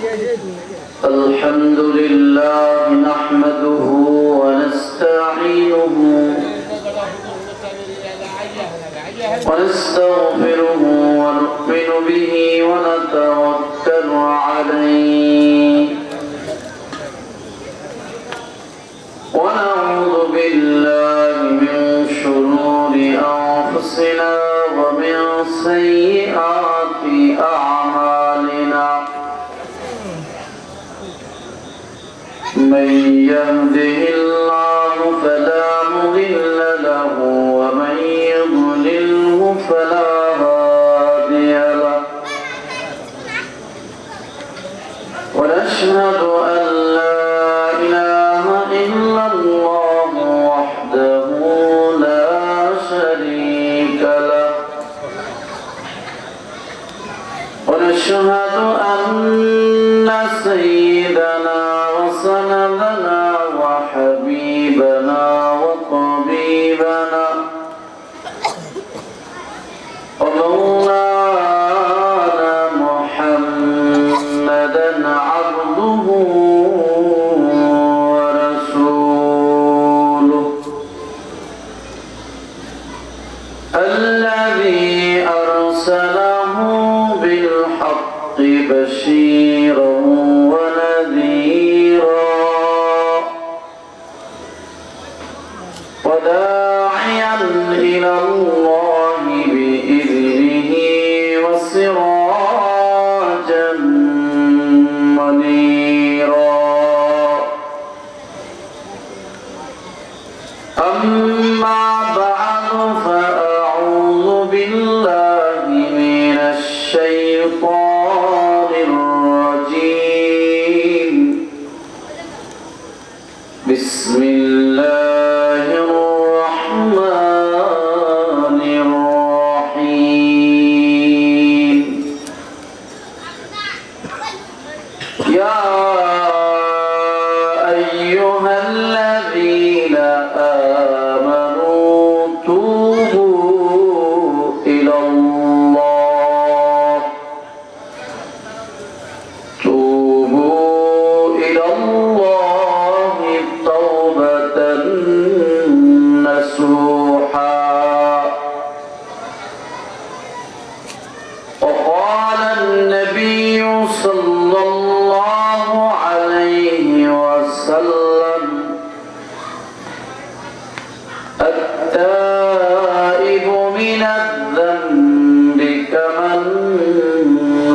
الحمد لله نحمده ونستعينه ونستغفره ونؤمن به ونتوكل عليه ونعوذ بالله من شرور أنفسنا ومن سيئات أعمالنا من يهده الله فلا مضل له ومن يضلله فلا هادي له ونشهد أن لا إله إلا الله وحده لا شريك له ونشهد أن سيدنا وسندنا وحبيبنا وطبيبنا ومولانا محمدا عبده ورسوله الذي أرسله بالحق بشيرا وداعيا إلى الله بإذنه وسراجا منيرا أما بعد فأعوذ بالله من الشيطان الرجيم بسم الله التائب من الذنب كمن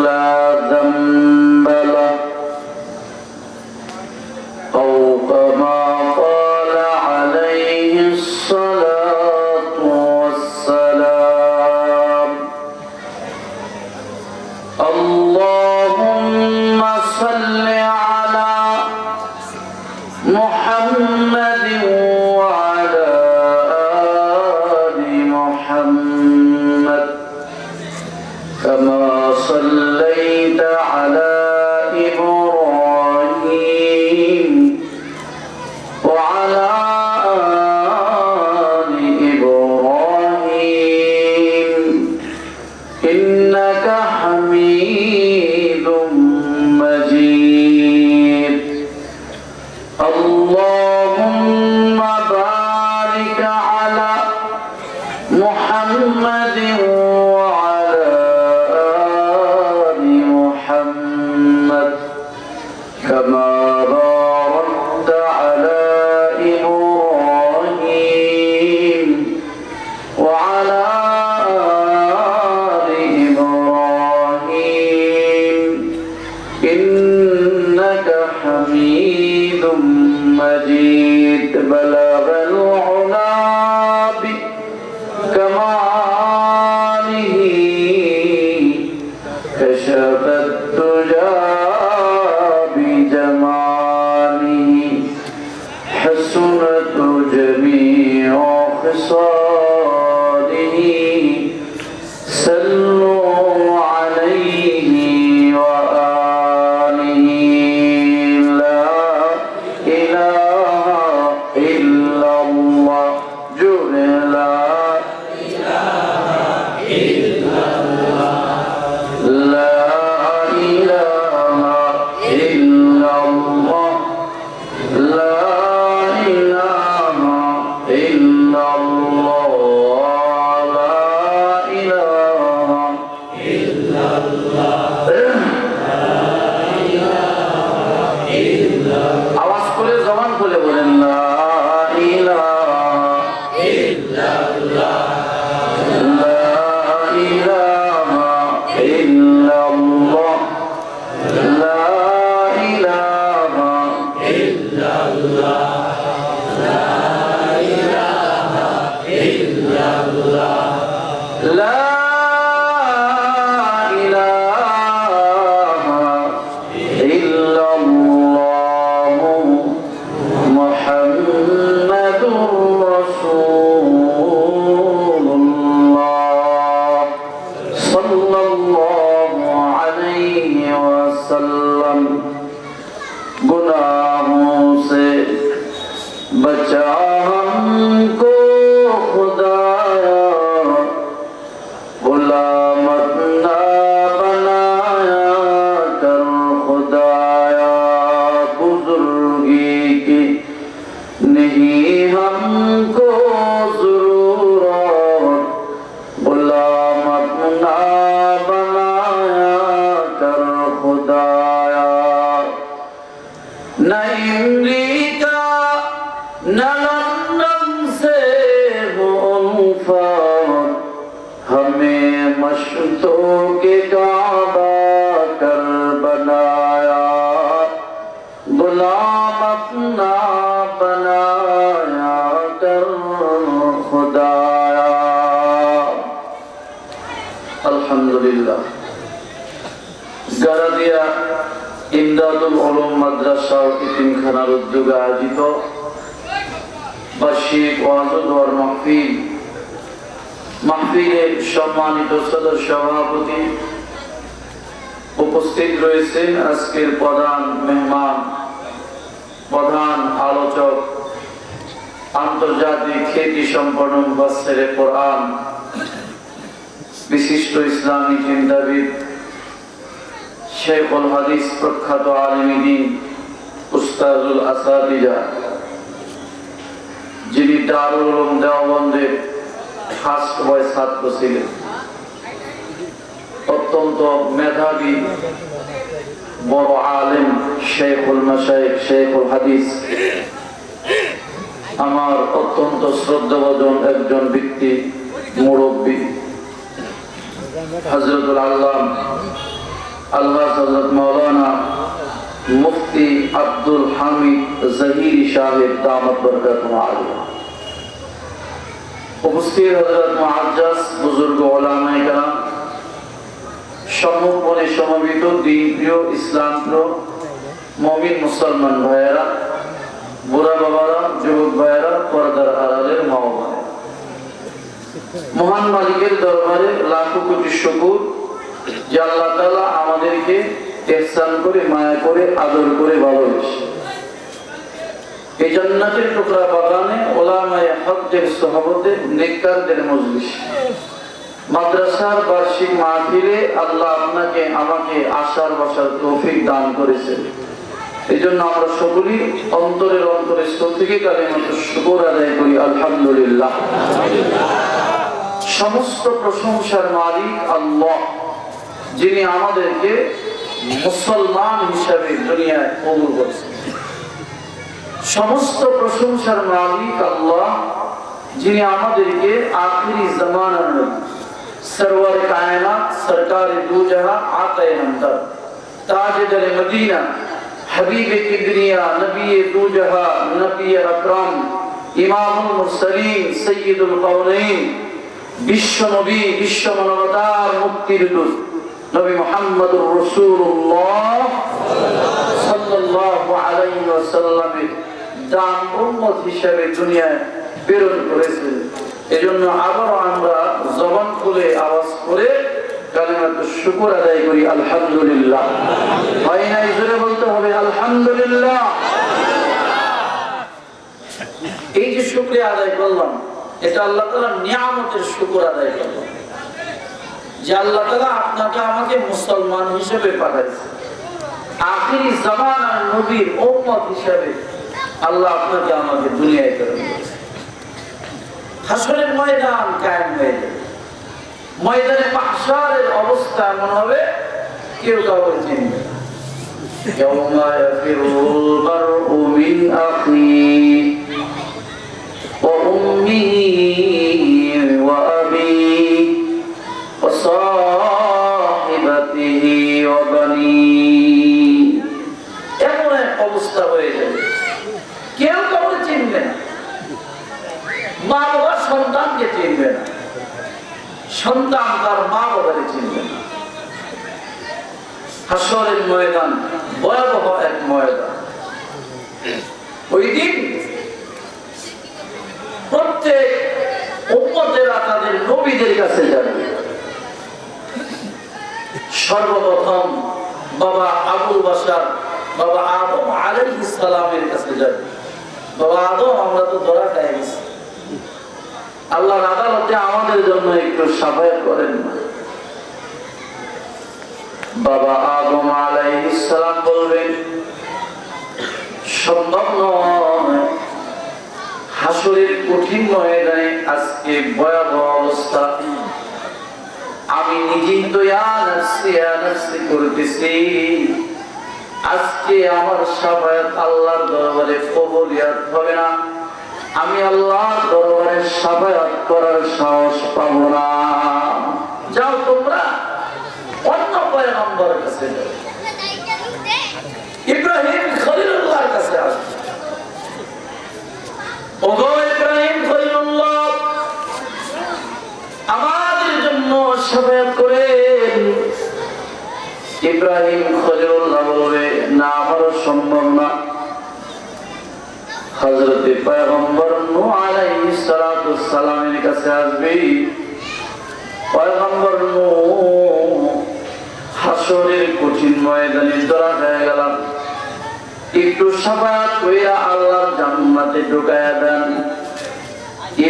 لا ذنب له أو كما قال عليه الصلاة والسلام اللهم صل على محمد كما صليت على إبراهيم وعلى آل إبراهيم إنك حميد مجيد اللهم بارك على محمد كما باركت على إبراهيم وعلى آل إبراهيم إنك حميد مجيد بلغ العلا بكماله كشف الدجى حسنت جميع خصاله صلوا عليه وآله لا إله إلا গারাদিয়া ইমদাদুল উলুম মাদ্রাসা ও ইতিমখানার উদ্যোগে আয়োজিত বার্ষিক ওয়াজ ও দোয়ার মাহফিলের সম্মানিত সদস্য সভাপতি উপস্থিত রয়েছেন আজকের প্রধান মেহমান, প্রধান আলোচক, আন্তর্জাতিক খ্যাতি সম্পন্ন মুফাসসিরে কোরআন, বিশিষ্ট ইসলামী চিন্তাবিদ, শেখুল হাদিস, প্রখ্যাত আলেমে দ্বীন, উস্তাদুল আসাতিজা, যিনি দারুল উলুম দেওবন্দের খাস বয় ছাত্র ছিলেন, অত্যন্ত মেধাবী বড় আলেম, শেখুল মাশায়েখ, শেখুল হাদিস, আমার অত্যন্ত শ্রদ্ধাভাজন একজন ব্যক্তি, মুরব্বী হযরতুল আল্লাম আল্লাহ হযরত মাওলানা মুফতি আব্দুল হামিদ জহিরি সাহেব দামাত বরকাতুহু আলিয়া, উপস্থিত হযরত মুআজ্জাজ বুজুর্গ উলামায়ে কেরাম, সম্মুখে সমবেত দ্বীন প্রিয়, ইসলাম প্রিয় মুমিন মুসলমান ভাইয়েরা, বুড়া বাবারা, যুবক ভাইয়েরা, পর্দার আড়ালের মা ও বোনেরা, মহান মালিকের দরবারে লাখো কোটি শুকর যে আল্লাহ তাআলা আমাদেরকে ইহসান করে, মায়া করে, আদর করে ভালোবেসে এই জান্নাতের টুকরা বাগানে উলামায়ে হকদের সোহবতে নেককারদের মজলিস মাদ্রাসার বার্ষিক মাহফিলে আল্লাহ আপনাকে আমাকে আসার বসার তৌফিক দান করেছেন। এই জন্য আমরা সকলেই অন্তরের স্থল থেকে কালিমাতুশ শুকর আদায় করি, আলহামদুলিল্লাহ। সমস্ত প্রশংসার মালিক আল্লাহ, যিনি আমাদেরকে মুসলমান হিসাবে দুনিয়ায় কবুল করেছেন। সমস্ত প্রশংসার মালিক আল্লাহ, যিনি আমাদেরকে আখিরি জামানার নবী, সরওয়ার কায়নাত, সরকারে দু জাহান, আকায়ে নামদার, তাজদারে মদিনা, হাবিবে কিবরিয়া, নবী দু জাহান, নবী আকরাম, ইমামুল মুরসালিন, সাইয়্যিদুল কাওনাইন, বিশ্ব নবী, বিশ্ব মানবতার মুক্তির দূত নবী মুহাম্মদুর রাসূলুল্লাহ সাল্লাল্লাহু আলাইহি ওয়াসাল্লামের দান উম্মত হিসেবে দুনিয়ায় প্রেরণ করেছেন। এজন্য আবারও আমরা জবান খুলে আওয়াজ করে কালিমাতুশ শুকর আদায় করি, আলহামদুলিল্লাহ। হয় না, জোরে বলতে হবে আলহামদুলিল্লাহ। এই যে শুকরিয়া আদায় করলাম, এটা আল্লাহ তাআলার নিয়ামতের শুকর আদায় করলাম যে আল্লাহ তাআলা আপনাকে আমাকে মুসলমান হিসেবে পাঠাইছে, আখিরি জামানার নবীর উম্মত হিসেবে আল্লাহ আপনাকে আমাকে দুনিয়ায় প্রেরণ করেছে। হাসরের ময়দান কায়েম হয়ে যাবে, ময়দানে মাহশারের অবস্থা এমন হবে কেউ কাউকে চিনবে না। ইয়াউমা ইয়াফিরুল মারউ মিন আখিহি ওয়া উম্মিহি ওয়া আবিহি ওয়া সাহিবাতিহি ওয়া বানিহি, এমন এক অবস্থা হয়ে যাবে পিতাকে চিনবে না, সন্তান তার মা বাবাকে চিনবে না। হাসরের ময়দান ভয়াবহ এক ময়দান। ওই দিন প্রত্যেক উম্মতেরা তাদের নবীদের কাছে যাবে। সর্বপ্রথম বাবা আবুল বাশার, বাবা আদম আলাইহিস সালামের কাছে যাবে। বাবা আদম, আমরা তো ধরা খেয়ে গেছি, আল্লাহর আদালতে আমাদের জন্য একটু সাফায়াত করেন না। বাবা আদম আলাইহিস সালাম বলবেন, সম্ভব নয়, হাসরের কঠিন ময়দানে আজকে ভয়াবহ অবস্থা, আমি নিজেই তো ইয়া নাফসি করতেছি, আজকে আমার সাফায়াত আল্লাহর দরবারে কবুলিয়াত হবে না, আমি আল্লাহর দরবারে সাফায়াত করার সাহস পাবো না। যাও তোমরা অন্য পয়গম্বরের কাছে যাও, ইব্রাহিম খলিলুল্লাহর কাছে আসো। ওগো ইব্রাহিম খলিলুল্লাহ, আমাদের জন্য সাফায়াত করেন। ইব্রাহিম খলিলুল্লাহ বলবে, না, আমারও সম্ভব না। হযরত পয়গম্বর নূহ আলাইহিস সালাতু সালামের কাছে আসবে। পয়গম্বর নূহ, হাসরের কঠিন ময়দানে ধরা হয়ে গেলাম, একটু সাফায়াত কইরা আল্লাহর জান্নাতে ঢুকায়া দেন।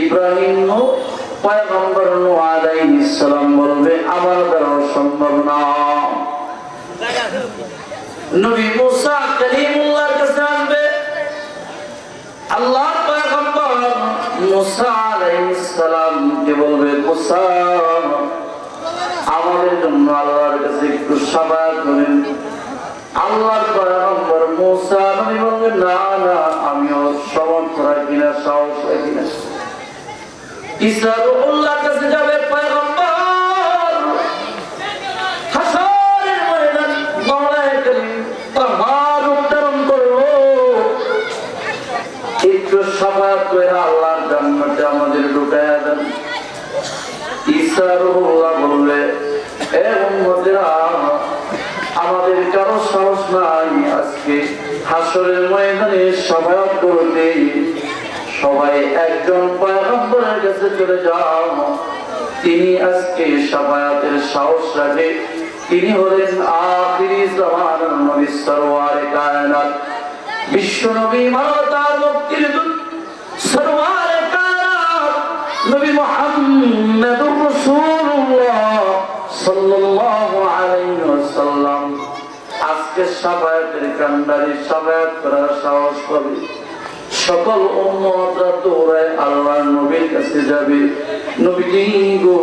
ইব্রাহিম নূহ, পয়গম্বর নূহ আলাইহিস সালাম বলবে, আমার দ্বারা সম্ভব না। নবী মুসা কালিমুল্লাহর কাছে আসবে। আল্লাহর পয়গম্বর মুসা আলাইহিস সালাম কে বলবে, মুসা, আমাদের জন্য আল্লাহর কাছে একটু সাফায়াত করেন। আল্লাহর পয়গম্বর মুসা নবী বলবেন, না না, আমিও সমর্থ রাখি না, সাহস রাখি না। ঈসা রূহুল্লাহর কাছে যাবে পয়গম্বর, হাসরের ময়দান মাওলায়ে কারীম তার উত্তরণ করলো, একটু সাফায়াত করে আল্লাহর জান্নাতে আমাদের ঢুকায়া দেন। ঈসা রূহুল্লাহ বলবে, এ উম্মতেরা, আমাদের কারো সাহস নাই আজকে হাসরের ময়দানে সাফায়াত করতে, সবাই একজন পয়গম্বরের কাছে চলে যাও, তিনি আজকে সাফায়াতের সাহস রাখে। তিনি হলেন আখিরি জামানার নবী, সরওয়ারে কায়নাত, বিশ্ব নবী, মানবতার মুক্তির দূত, সরওয়ারে কায়নাত নবী মুহাম্মদুর রাসূলুল্লাহ সাল্লাল্লাহু আলাইহি ওয়াসাল্লাম আজকে সাফায়াতের কান্ডারি, সাফায়াত করার সাহস পাবে। সকল উম্মতরা দৌড়ায় আল্লাহর নবীর কাছে যাবে। নবীজি গো,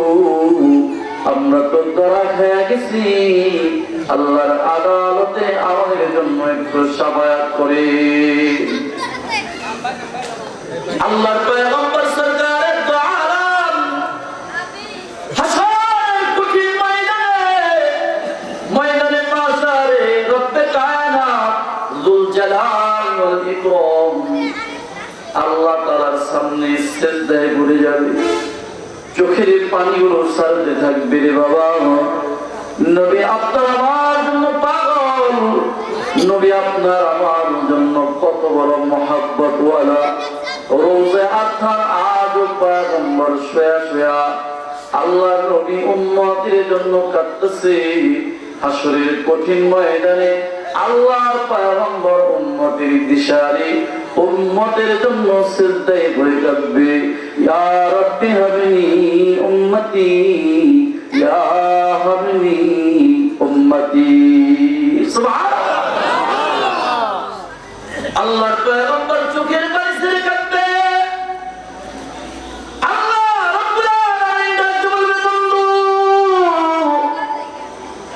আমরা তো ধরা খেয়ে গেছি, আল্লাহর আদালতে আমাদের জন্য একটু সাফায়াত করে। আল্লাহর পয়গম্বর সরকারের দু আলম হাসরের কঠিন ময়দানে মাশারে রব্বে কায়নাত যুল জালাল ওয়াল ইকরাম আল্লাহ তাআলার সামনে সিজদায় পড়ে যাবে। চোখের পানিগুলো সারতে থাকবে, রে বাবা, নবী আপনার আমার জন্য পাগল, নবী আপনার আমার জন্য কত বড় মহব্বত ওয়ালা। রোজে আথার আজ পয়গম্বর শুয়া শুয়া আল্লাহর নবী উম্মতের জন্য কাঁদতেছে। হাসরের কঠিন ময়দানে আল্লাহর পয়গম্বর উম্মতের দিশারি, উম্মতের জন্য সিজদায় পড়ে কাঁদবে, ইয়া রাব্বি হাবলি উম্মতি, ইয়া হাবলি উম্মতি। সুবহানাল্লাহ। আল্লাহর পয়গম্বর চোখের পানি ছেড়ে কাঁদবে। আল্লাহ রাব্বুল আলামিন ডাকতে বলবে, বন্ধু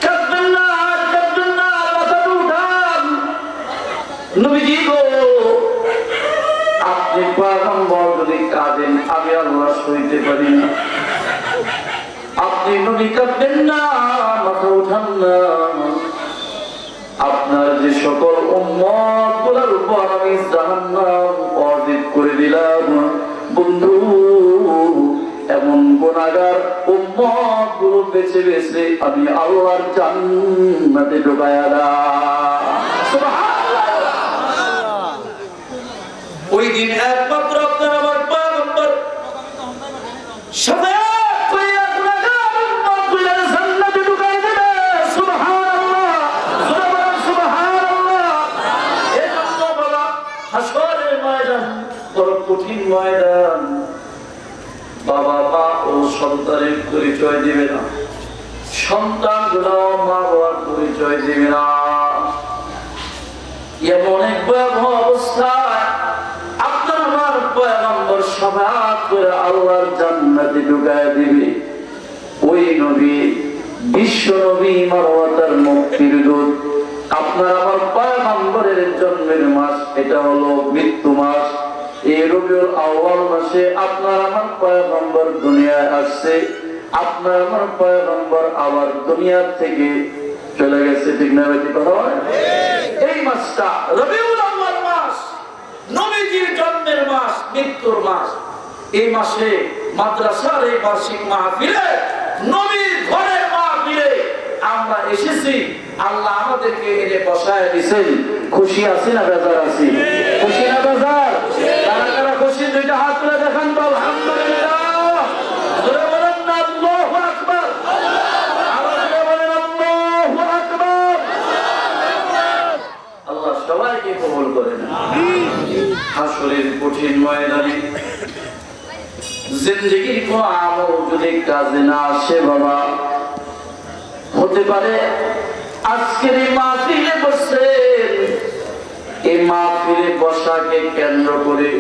কাঁদবেন না, কাঁদবেন না, মাথাটা উঠান। নবীজি গো, আপনি পয়গম্বর যদি কাঁদেন, আমি আল্লাহ সইতে পারি না। আপনি নবী কাঁদবেন না, মাথা উঠান না। আপনার যে সকল উম্মত গুলোর উপর আমি জাহান্নাম ওয়াজিব করে দিলাম, বন্ধু গুনাহগার উম্মত গুলো বেছে বেছে আমি আল্লাহর জান্নাতে ঢুকায়া দাও। সুবহানাল্লাহ। ওই দিন একমাত্র আপনার আমার পয়গম্বর শাফায়াত কইরা গুনাহগার উম্মত গুলো জান্নাতে ঢুকাই দেবে। সুবহানাল্লাহ, সুবহানাল্লাহ। এজন্য বাবা হাসরের ময়দান বড় কঠিন ময়দান। বাবা মা ও সন্তানের পরিচয় দিবে না, সন্তান গুলো মা বাবার পরিচয় দিবে না। এমন এক ভয়াবহ অবস্থায় আপনার আমার পয়গম্বর শাফায়াত করে আল্লাহর জান্নাতে ঢুকায় দিবে। ওই নবী বিশ্ব নবী মানবতার মুক্তির দূত আপনার আমার পয়গম্বরের জন্মের মাস, এটা হলো মৃত্যু মাস। এই রবিউল আউয়াল মাসে আপনার আমার পয়গম্বর দুনিয়ায় আসছে। আপনার আমার পয়গম্বর আবার দুনিয়া থেকে চলে গেছে, ঠিক না বেশি কথা হয়? এই মাসটা রবিউল আউয়াল মাস, নবীজির জন্মের মাস, মৃত্যুর মাস। এই মাসে মাদ্রাসার এই বার্ষিক মাহফিলে, নবীর ঘরের মাহফিলে আমরা এসেছি। আল্লাহ আমাদেরকে এনে বসায় দিয়েছেন। খুশি আছি না বেজার আছি? খুশি না বেজার? কারা কারা খুশি দুইটা হাত তুলে দেখান তো। আলহামদুলিল্লাহ। জোরে বলেন না আল্লাহু আকবার। আবার জোরে বলেন আল্লাহু আকবার। আল্লাহ সবাইকে কবুল করেন। হাসরের কঠিন ময়দানে জিন্দেগির কোন আমল যদি কাজে না আসে বাবা, হতে পারে আজকের এই মাহফিলে বসেন, এই মাহফিলে বসাকে কেন্দ্র করে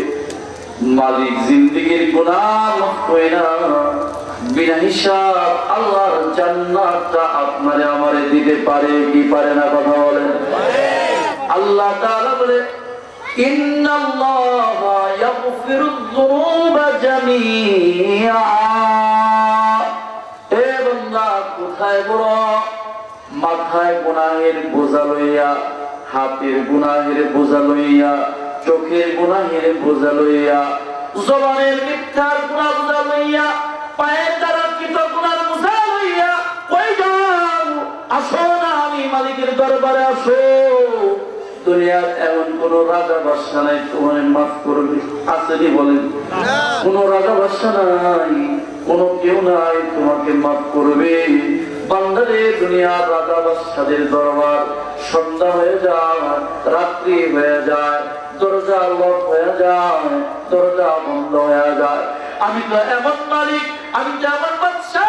মালিক জিন্দেগির গুনাহ মাফ কইরা বিনা হিসাব আল্লাহর জান্নাতটা আপনারে আমারে দিতে পারে কি পারে না? কথা বলেন। আল্লাহ তাআলা বলে ইন্নাল্লাহা ইয়াগফিরুয যুনুবা জামিআ। এ বান্দা কোথায় বড়? মাথায় গুনাহের বোঝা লইয়া, হাতের গুনাহের বোঝা লইয়া, চোখের গুনাহের বোঝা লইয়া, জবানের মিথ্যার গুনাহ বোঝা লইয়া, পায়ের দ্বারা কৃত গুনার বোঝা লইয়া কই যাও? আসো না আমি মালিকের দরবারে আসো। দুনিয়ার এমন কোন রাজা বাদশা নাই তোমার মাফ করবে, আসেনি বলেন? কোন রাজা বাদশা নাই, কোন কেউ নাই তোমাকে মাফ করবে। বান্দারে দুনিয়ার রাজা বাদশাদের দরবার সন্ধ্যা হয়ে যায়, রাত্রি হয়ে যায়, দরজা লক হয়ে যায়, দরজা বন্ধ হয়ে যায়। আমি তো এমন মালিক, আমি তো এমন বাদশা,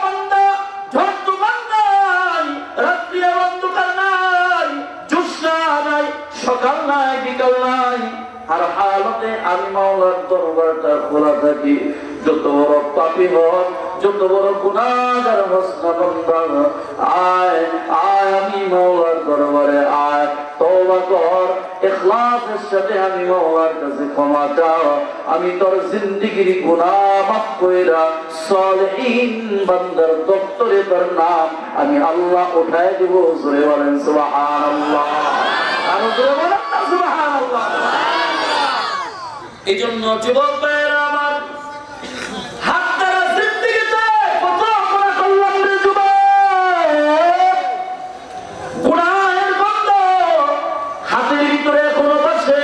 বান্দা ঝড় তুফান নাই, রাত্রি অন্ধকার নাই, জ্যোৎস্না নাই, সকাল নাই, বিকাল নাই, আর হালতে আমি মাওলার দরবারটা খোলা থাকি। যত বড় পাপী হোক, যত বড় গুনাহগার হোক না বান্দা, আয় আয় আমি মাওলার দরবারে আয়, তওবা কর, ইখলাসের সাথে আমি মাওলার কাছে ক্ষমা চাও। আমি তোর জিন্দেগির গুনাহ মাফ কইরা সালেহীন বান্দার দপ্তরে তোর নাম আমি আল্লাহ উঠায় দেব। জোরে বলেন সুবহানাল্লাহ। আর জোরে বলেন না সুবহানাল্লাহ। এইজন্য যুবক ভাইরা আমার, হাত দ্বারা জিন্দেগিতে কত গুনাহ করলাম রে যুবক। গুনাহের গন্ধ হাতের ভিতরে এখনো আছে,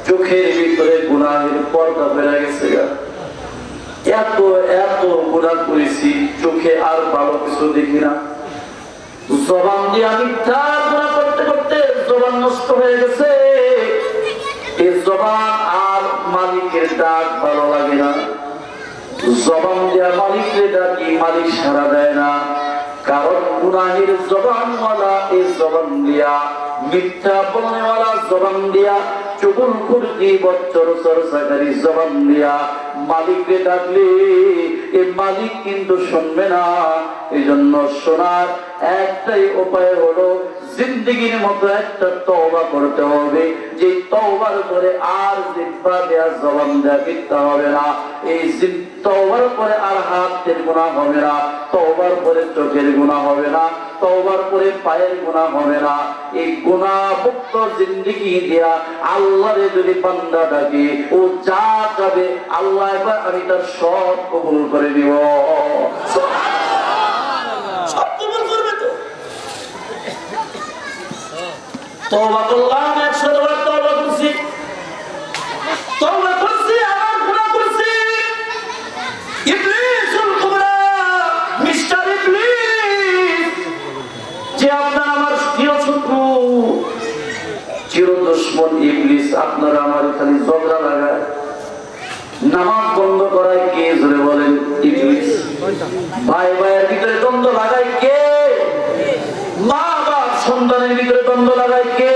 চোখের ভিতরে গুনাহের পর্দা ফেলে গেছে। এত এত গুনাহ করেছি, চোখে আর ভালো কিছু দেখি না। জবান দিয়ে মিথ্যা গুনাহ করতে করতে জবান নষ্ট হয়ে গেছে। এই জবান আর মালিকের ডাক ভালো লাগে না। জবান দিয়া মালিকের ডাকি, মালিক সাড়া দেয় না। কারণ গুনাহের জবানওয়ালা, এই জবান দিয়া মিথ্যা বলনেওয়ালা জবান দিয়া, চুগলখুরি বচ্চর চর্চাকারী জবান দিয়া মালিককে ডাকলে এই মালিক কিন্তু শুনবে না। এই জন্য শোনার একটাই উপায় হলো জিন্দেগির মতো একটা তওবা করতে হবে, যে তওবার পরে আর জিহ্বা দেয়া জবান দেয়া মিথ্যা হবে না, এই তওবার পরে আর হাতের গুনাহ হবে না, তওবার পরে চোখের গুনাহ হবে না, তওবার পরে পায়ের গুনাহ হবে না। এই গুনাহ মুক্ত জিন্দেগি দেয়া আল্লাহরে যদি বান্দা ডাকে, ও যা চাবে আল্লাহ একবার আমি তার সব কবুল করে দিব। সব কবুল করবে তো। তওবা করলাম, 100 বার তওবা করছি, তওবা করছি, আমার গুনাহ করছি। ইবলিসুল কুবরা, মিস্টার ইবলিস, যে আপনার আমার প্রিয় শত্রু, চির দুশমন ইবলিস, আপনারা আমার খালি ঝগড়া লাগায়, নামাজ বন্ধ করায় কে? জোরে বলেন। ইবলিস। ভাই ভাইয়ের ভিতরে দ্বন্দ্ব লাগায় কে? মা বাপ সন্তানের ভিতরে দ্বন্দ্ব লাগায় কে?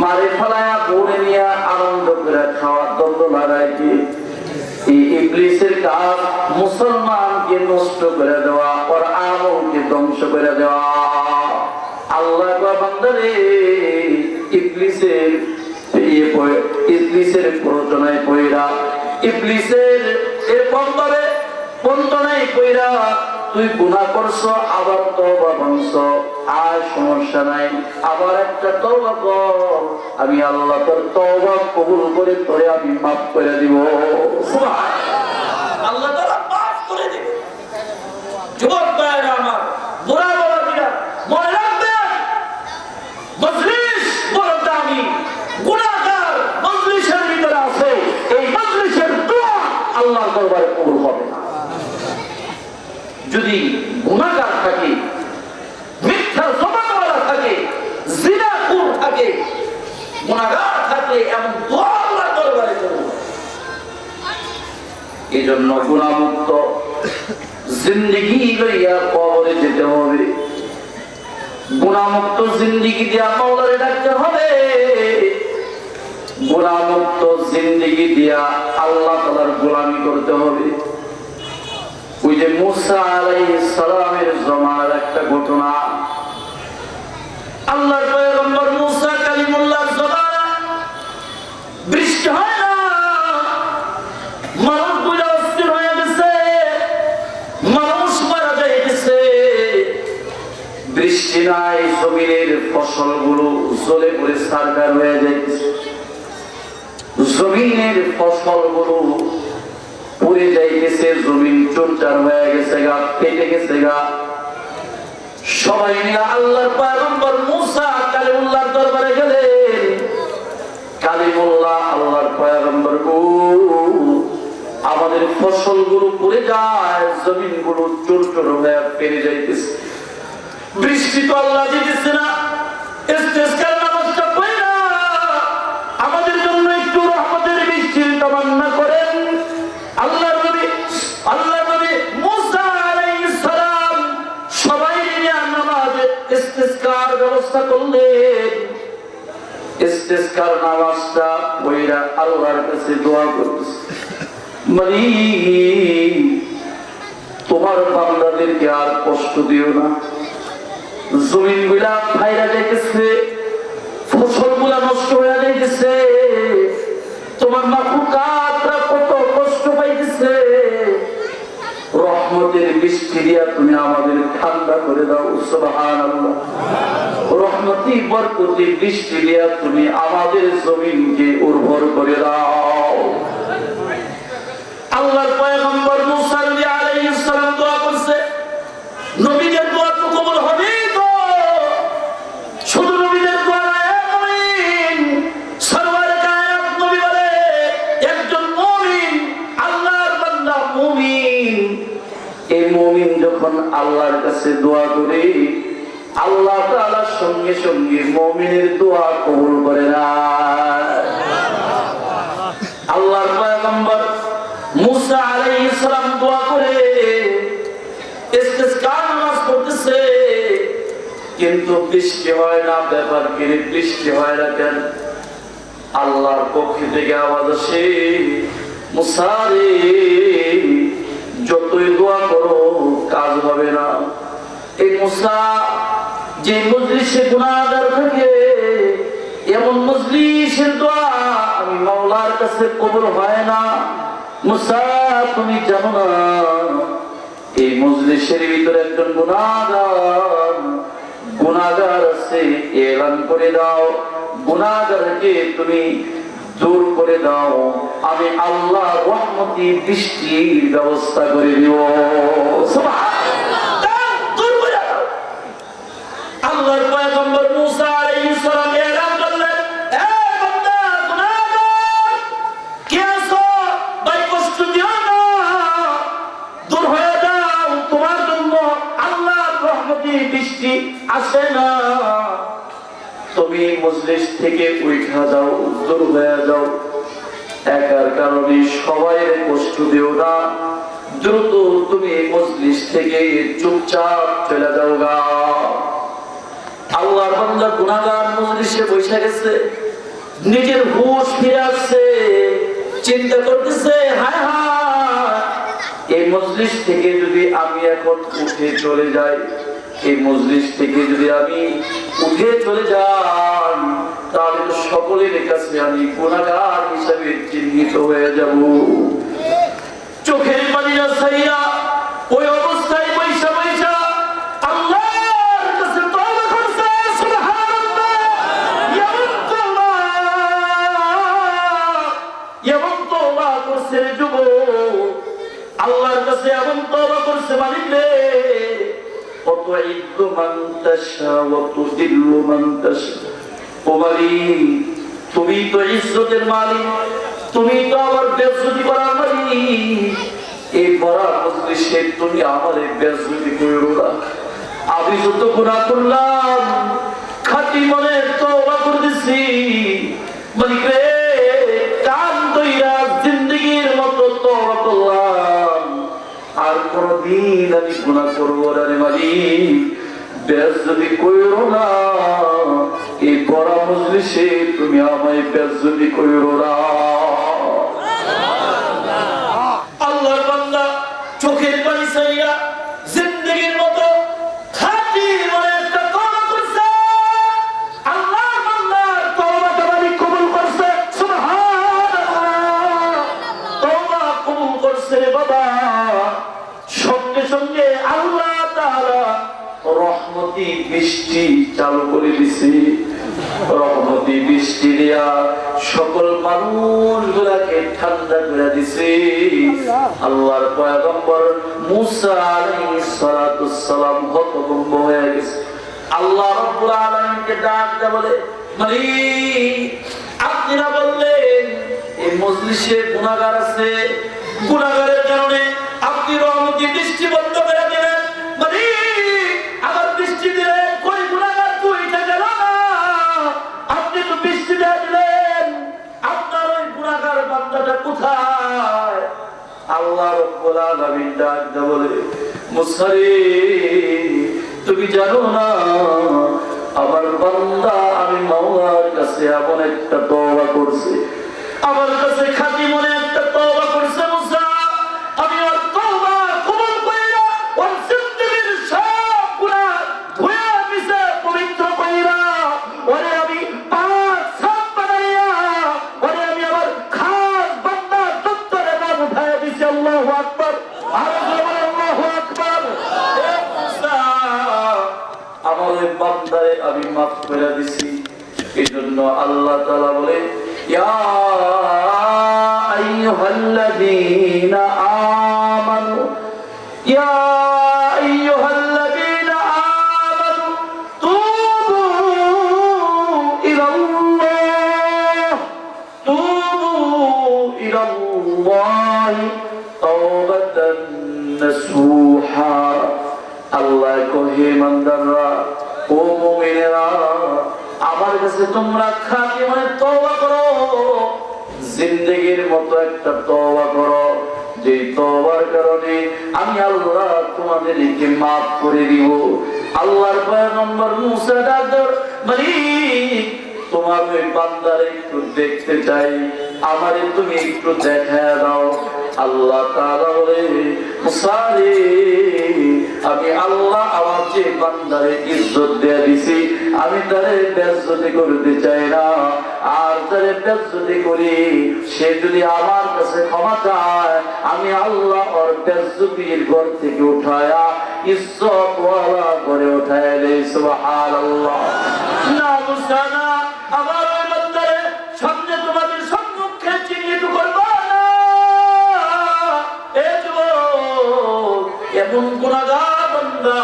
মারে ফেলায়া বোনে নিয়ে আনন্দ করে খাওয়া দ্বন্দ্ব লাগায় কে? এই ইবলিসের কাজ মুসলমানকে নষ্ট করে দেওয়া, ওর আমলকে ধ্বংস করে দেওয়া। আল্লাহ বান্দারে ইবলিসের ইবলিসের প্ররোচনায় পইরা, ইবলিসের এরকম ভাবে বন্ধনায় পইরা তুই গুনাহ করছো, আবার তওবা করছো, আর সমস্যা নাই, আবার একটা তওবা কর, আমি আল্লাহ তোর তওবা কবুল করে তোরে আমি মাফ করে দিব। সুবহানাল্লাহ। আল্লাহ তাআলা মাফ করে দিবে। যুবক ভাইরা আমার, বুড়া বাবাজিরা মনে রাখবেন, মজলিস বড় দামি, গুনাহগার মজলিসের ভিতরে আছে, এই মজলিসের দোয়া আল্লাহর দরবারে কবুল হবে না। যদি গুনাহগার থাকে, মিথ্যা জবানওয়ালা থাকে, জিনাখোর থাকে, গুনাহগার থাকে, এমন দোয়া আল্লাহর দরবারে কবুল হবে। এই জন্য গুনাহমুক্ত জিন্দেগি লইয়া কবরে যেতে হবে, গুনাহমুক্ত জিন্দেগি দিয়া মাওলারে ডাকতে হবে, গুনাহমুক্ত জিন্দেগি দিয়া আল্লাহ তাআলার গোলামি করতে হবে। ওই যে মুসা আলাইহিস সালামের জমানার একটা ঘটনা, আল্লাহর পয়গম্বর মুসা কালিমুল্লাহর জমানা, বৃষ্টি হয় না, মানুষগুলো অস্থির হয়ে গেছে, মানুষ মারা যাইতেছে, বৃষ্টি নাই, জমিনের ফসলগুলো জ্বলে পড়ে ছারখার হয়ে যাইতেছে, জমিনের ফসলগুলো পুড়ে যাইতেছে, জমিন চুরচার হয়ে গেছে গা, ফেটে গেছে গা। সবাই মিলে আল্লাহর পয়গম্বর মুসা কালিমুল্লাহর দরবারে গেলেন। কালিমুল্লাহ আল্লাহর পয়গম্বর, আমাদের ফসলগুলো পুড়ে যায়, জমিনগুলো চুরচুর হয়ে ফেটে যাইতেছে, বৃষ্টি তো আল্লাহ দিতেছে না, ইস্তিসকার নামাজটা পড়া আমাদের জন্য একটু রহমতের বৃষ্টির তামান্না করেন। আল্লাহর নবী মুসা আলাইহিস সালাম সবাই নিয়ে নামাজে ইস্তিসকার ব্যবস্থা করলেন। ইস্তিসকার নামাজটা পড়া আল্লাহর কাছে দোয়া করতেছে, মালিক তোমার বান্দাদেরকে আর কষ্ট দিও না, জমিন গুলা ফাইরা যাইতেছে, ফসল গুলা নষ্ট হয়ে যাইতেছে, তোমার মাখলুকাতরা কত কষ্ট পাইতেছে, রহমতের বৃষ্টি দিয়া তুমি আমাদের ঠান্ডা করে দাও। সুবহানাল্লাহ। রহমতি বরকতি বৃষ্টি দিয়া তুমি আমাদের জমিনকে উর্বর করে দাও। আল্লাহর পয়গম্বর মুসা আলাইহিস সালাম দোয়া করছে, নবীদের দোয়া তো কবুল হবেই তো, শুধু নবীদের দোয়া না, মুমিন সরওয়ারে কায়নাত নবী বলে, একজন মুমিন আল্লাহর বান্দা মুমিন, এই মুমিন যখন আল্লাহর কাছে দোয়া করে, আল্লাহ তাআলা সঙ্গে সঙ্গে মুমিনের দোয়া কবুল করে না। আল্লাহর পয়গম্বর মুসা আলাইহিস সালাম দোয়া করে ইস্তিসকার নামাজ পড়তেছে, কিন্তু বৃষ্টি হয় না। ব্যাপার কি, বৃষ্টি হয় না কেন? আল্লাহর পক্ষ থেকে আওয়াজ আসে, মুসা রে, যতই দোয়া করো কাজ হবে না। এই মুসা যে গুনাহগার থাকে, এমন মজলিসের দোয়া আমি মাওলার কাছে কবুল হয় না। মুসা তুমি জানো না এই মজলিসের ভিতরে একজন গুনাহগার আছে, এলান করে দাও, গুনাহগারকে তুমি দূর করে দাও, আমি আল্লাহ রহমতি বৃষ্টির ব্যবস্থা করে দিব। আল্লাহর পয়গম্বর মুসা আলাইহিস সালাম এলান করলেন, হে বান্দা গুনাহগার, কে আছো? ভাই কষ্ট দিও না, দূর হয়ে যাও, তোমার জন্য আল্লাহর রহমতি বৃষ্টি আসে না। তুমি মজলিস থেকে উঠা যাও, দূর হয়ে যাও, একার কারণে সবাই কষ্ট দিও না, দ্রুত তুমি মজলিস থেকে চুপচাপ চলে যাও গা। আল্লাহর বান্দা গুনাহগার মজলিসে বসে গেছে, নিজের হুঁশ ফিরে আসছে, চিন্তা করতেছে, হায় হায় এই মজলিস থেকে যদি আমি এখন উঠে চলে যাই, এই মজলিস থেকে যদি আমি উঠে চলে যাই, তাহলে তো সকলের কাছে আমি গুনাহগার হিসাবে চিহ্নিত হয়ে যাব। চোখের পানি ছাইয়া ওই অবস্থায় বৈশা বৈশা আল্লাহর কাছে তওবা করছে। সুবহানাল্লাহ, এমন তওবা করছে রে যুবক, আল্লাহর কাছে এমন তওবা করছে, মালিক রে وتعز من تشاء وتذل من تشاء। ও মালিক, তুমি তো ইজ্জতের মালিক, তুমি তো আমার বেইজ্জতি করার মালিক, এই বড় মজলিসে তুমি আমারে বেইজ্জতি করো না। আমি যত গুনাহ করলাম খাঁটি মনে তওবা করতেছি, মালিক রে কান দইরা জিন্দেগীর মতো তওবা করলাম, আর কোনদিন আমি গুনাহ করবো না রে মালিক, বেইজ্জতি কইরো না, এই বড় মজলিসে তুমি আমায় বেইজ্জতি কইরো না। আল্লাহর বান্দা চোখের পানি ছাইয়া জিন্দেগীর মতো খাঁটি মনে একটা তওবা করছে। আল্লাহর বান্দার তওবাটা মালিক কবুল করছে। সুবহানাল্লাহ, তওবা কবুল করছে রে বাবা। সঙ্গে সঙ্গে আল্লাহ তাআলা রহমতি বৃষ্টি চালু করে দিছে। রহমতি বৃষ্টি দিয়া সকল মানুষগুলাকে ঠান্ডা করে দিছে। আল্লাহর পয়গম্বর মুসা আলাইহিস সালাতুস সালাম হতভম্ব হয়ে গেছে। আল্লাহ রাব্বুল আলামিনকে ডাক দেয়া বলে, মালিক আপনি না বললেন এই মজলিসে গুনাহগার আছে, গুনাহগারের কারণে আপনি রহমতি বৃষ্টি বন্ধ করে দিলেন, মালিক আবার বৃষ্টি দিলেন, কই গুনাহগার কই গেল না? আপনি তো বৃষ্টি দিয়ে দিলেন, আপনার ওই গুনাহগার বান্দাটা কোথায়? আল্লাহ রাব্বুল আলামিন ডাক দেয়া বলে, মুসা রে তুমি জানো না আমার বান্দা আমি মাওলার কাছে এমন একটা তওবা করছে, আমার কাছে খাঁটি মনে একটা তওবা করছে মুসা, আমি ওর তওবা কবুল কইরা ওর জিন্দেগীর সব গুনাহ ধুয়ে মিশে পবিত্র কইরা ওরে আমি পাক সাফ বানাইয়া ওরে আমি আমার খাস বান্দা দত্তরে নাম উঠায় দিছি। আল্লাহু আকবার, আল্লাহু আকবার। এ মুসা আমার ওই বান্দারে আমি মাফ করে দিছি। এজন্য আল্লাহ তাআলা বলে, ইয়া আইয়ুহাল্লাযীনা আমানু, ইয়া আইয়ুহাল্লাযীনা আমানু তুবু ইলাল্লাহ, তুবু ইলাল্লাহি তাওবাতান নাসুহা। আল্লাহ কহে ইমানদাররা, ও মুমিনেরা, আমার কাছে তোমরা খাঁটি মনে তওবা করো, জিন্দেগীর মতো একটা তওবা করো, যে তওবার কারণে আমি আল্লাহ তোমাদেরকে মাফ করে দিব। আল্লাহর পয়গম্বর মুসা ডাকর, মালিক তোমার ওই বান্দারে একটু দেখতে চাই, আমারে তুমি একটু দেখায় দাও। আল্লাহ তাআলা বলে মুসারে আমি আল্লাহ আমার যে বান্দারে ইজ্জত দিয়ে দিছি আমি তারে বেজ্জতি করতে চাই না আর তারে বেজ্জতি করি সে যদি আমার কাছে ক্ষমা চায় আমি আল্লাহ ওর বেজ্জতির ঘর থেকে উঠায়া ইজ্জত ওয়ালা করে উঠায় দেই সুবহানাল্লাহ না মুসা না আমার ওই বান্দারে সামনে তোমাদের সম্মুখে চিহ্নিত করবা না এই যুবক এমন গুনাহগার বান্দা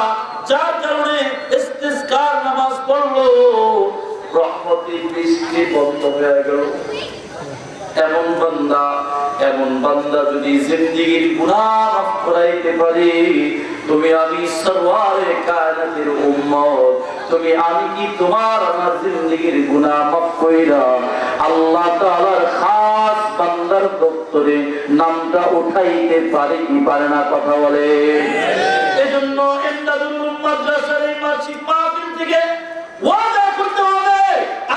যার কারণে ইস্তিসকার নামাজ পড়লো রহমতের বৃষ্টি বন্ধ হয়ে গেল এমন বান্দা যদি জিন্দেগীর গুনাহ মাফ করাইতে পারে তুমি আমি সরওয়ারে কায়নাতের উম্মত তুমি আমি কি তোমার আমার জিন্দেগীর গুনাহ মাফ কইরা আল্লাহ তাআলার খাস বান্দার দপ্তরে নামটা উঠাইতে পারে কি পারে না কথা বলে এজন্য ইমদাদুল মাদ্রাসার এই মাসিক মাহফিল থেকে ওয়াদা করতে হবে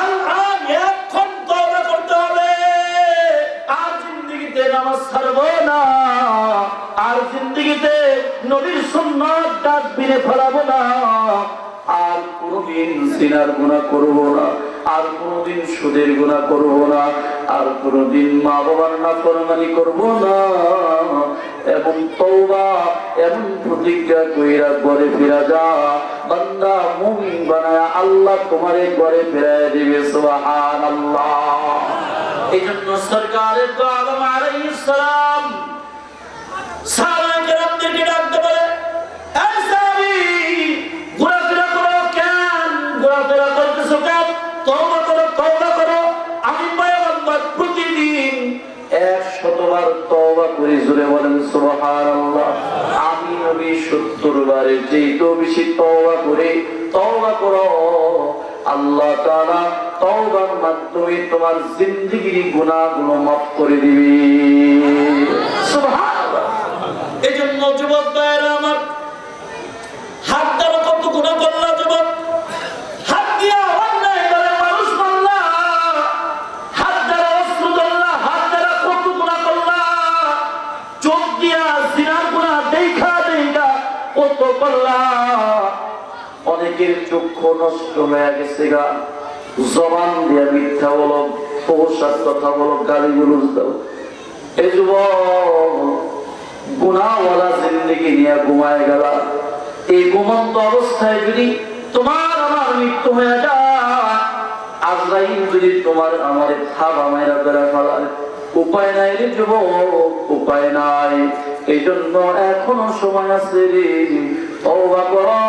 আল্লাহ এখন তওবা করতে হবে আর জিন্দেগিতে নামাজ ছাড়বো না আর জিন্দেগিতে নবীর সুন্নাত ডাক বিনে ফেলাবো না আর কোনদিন জিনার গুনাহ করব না আর কোনদিন সুদের গুনাহ করব না আর কোনদিন মা বাবার নাফরমানি করব না এবং তওবা এমন প্রতিজ্ঞা কইরা ঘরে ফিরা যা বান্দা মুমিন বানায়া আল্লাহ তোমারে ঘরে ফিরায় দিবে সুবহানাল্লাহ এইজন্য সরকারের তো আদম আলাইহিস সালাম সাহাবায়ে কেরামদেরকে ডাকতে বলে এই সাহাবী ঘোরাফেরা করো কেন ঘোরাফেরা করতেছো কেন তওবা করো আমি পয়গম্বর প্রতিদিন 100 বার তওবা করি জোরে বলেন সুবহানাল্লাহ আমি নবী 70 বারে যেই তো বেশি তওবা করে তওবা করো আল্লাহ তাআলা তওবার মাধ্যমে তোমার জিন্দেগীর গুনাহগুলো মাফ করে দিবে সুবহানাল্লাহ এজন্য যুবক ভাইরা আমার হাত দ্বারা কত গুনাহ করলা যুবক হাত দিয়া অন্যায় করে মানুষ মারলা হাত দ্বারা অস্ত্র ধরলা হাত দ্বারা কত গুনাহ করলা চোখ দিয়া জিনার গুনাহ দেখা কত করলা অনেকের চক্ষু নষ্ট হয়ে গেছে গা জবান দিয়া মিথ্যা বলো ফহশার কথা বলো গালিগুলোজ দাও এই যুবক গুনাহওয়ালা জিন্দেগি নিয়ে ঘুমায় গেলা এই ঘুমন্ত অবস্থায় যদি তোমার আমার মৃত্যু হয়ে যায় আজরাইল যদি তোমার আমার থাবা মাইরা ধরে ফেলায় উপায় নাই রে যুবক উপায় নাই এই জন্য এখনো সময় আছে রে তওবা করো